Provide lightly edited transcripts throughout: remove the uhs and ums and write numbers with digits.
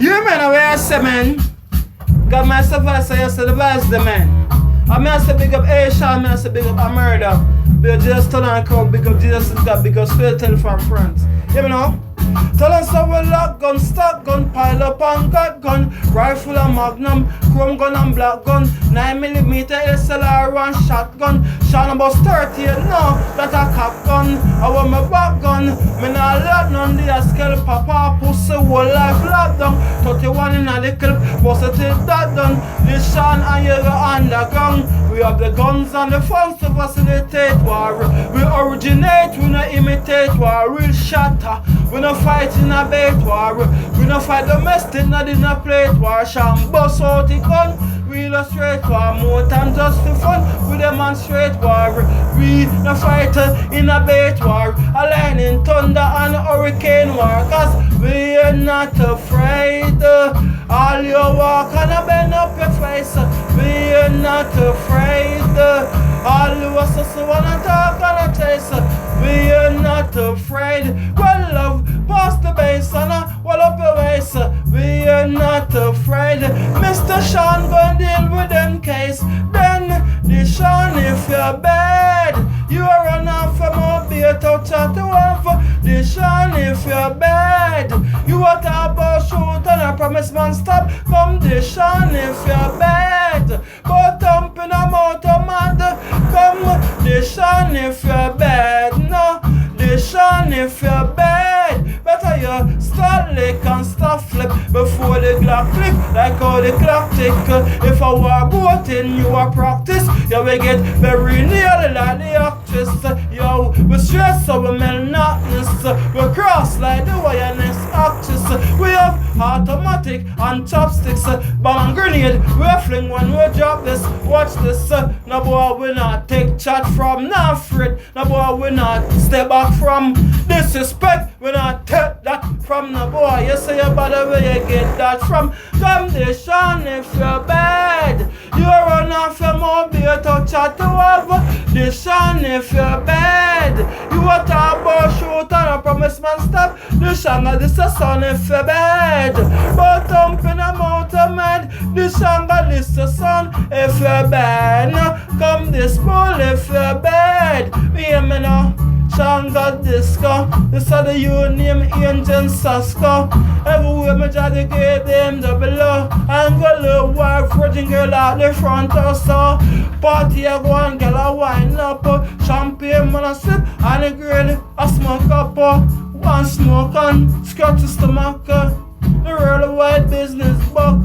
You man, where I say, man? Got myself, I say, yes, the vice, the man. I mean, I say, big up Asia, I mean, I say, big up Maesrto. Big up Jesus, tell and come, big up Jesus, is God, big up Spirit, tell from friends. You know? Tell us how we lock gun, stock gun, pile up and got gun, rifle and magnum, chrome gun and black gun, 9mm SLR and shotgun, shot about 30, no, that a cop gun, I want my back gun, me not let none the scale papa, pussy, whole life locked down, 31 in a the clip, bust it till that done, this Sean and you go underground, we have the guns and the funds to facilitate war, we originate, we not imitate war, real shatter, we not fight in a bait war, we not fight domestic, not in a plate war, sham bust out the gun, we illustrate war, more time just for fun, we demonstrate war, we not fight in a bait war, a lightning, thunder and hurricane war, cause we are not afraid, all your walk and a bend up your face, we are not afraid, all you us wanna talk and a chase, we are not afraid, well love, pass the bass and wall up your waist, we are not afraid, Mr. Sean gon' deal with them case, then the Sean if you're bad, you are run off from a beer to chat to one the Sean if you're bad, you are talk about shoot and I promise man stop, come the Sean if you're bad, but thump in a motor mad, come the Sean if you're bad, no, the Sean if you're bad, better you start lick and stop flip before the clock click, like how the clock tick, if I were boat in you a practice, you will get very nearly like the actress, yo, we stress so we monotonous, we cross like the wireless actress, we have automatic and chopsticks, bomb and grenade, we fling when we drop this, watch this, no boy we not take chat from, not afraid, no boy we not step back from, disrespect, we not take that from, no boy, you say about where you get that from, come the Sean if you're bad, you run off your mobile to chat to have, the Sean if you're bad, you want to about shoot and I promise man stop, the Sean this a son if you're bad, but thump in a mountain mad, the Sean this a son if you're bad, no, come this bull if you're bad, me hear me now, Sean got disco, this is the name Angel Sasko, everywhere me try to get them the below, and go little wife virgin girl out the front also, party a go and girl a wine up, champagne man a sip, and the girl a smoke up, one smoke and scratch the stomach, the real white business buck,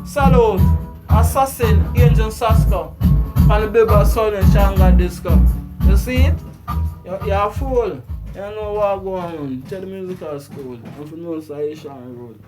salute, assassin Angel Sasko, and the baby son in Sean got disco, you see it? You're a fool. You know what going on. Tell the musical school. I'm from North Side Road.